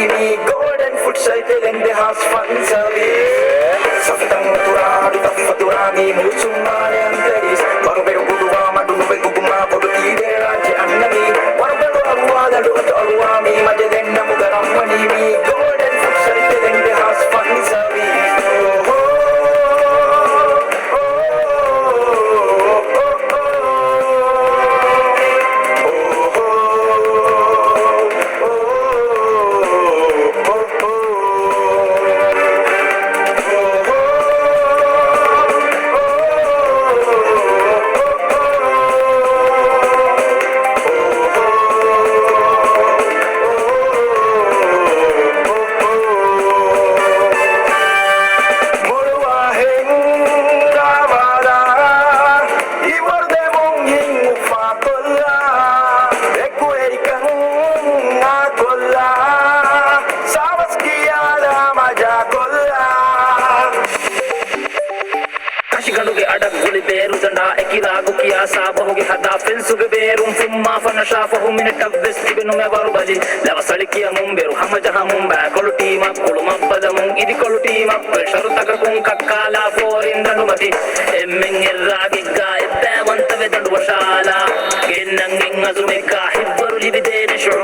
ini golden food cycle and the house fun service Safitang naturado tapi faturami musuh mare anteris baru baru gudua madu nube guguma bodo ide raja annami baru baru arwa dalu arwami majadenna mugaram manimi golden food cycle and the house fun service شافه من التبس ابن مبارو بجي لا وصلك يا منبر هم جها منبع كل تيم كل مبدم إذا كل تيم شرطك كون ككالا فورين دنومتي من الراجع جاي بوانت بدن وشالا كنن عزمك حبر لي بدين شعور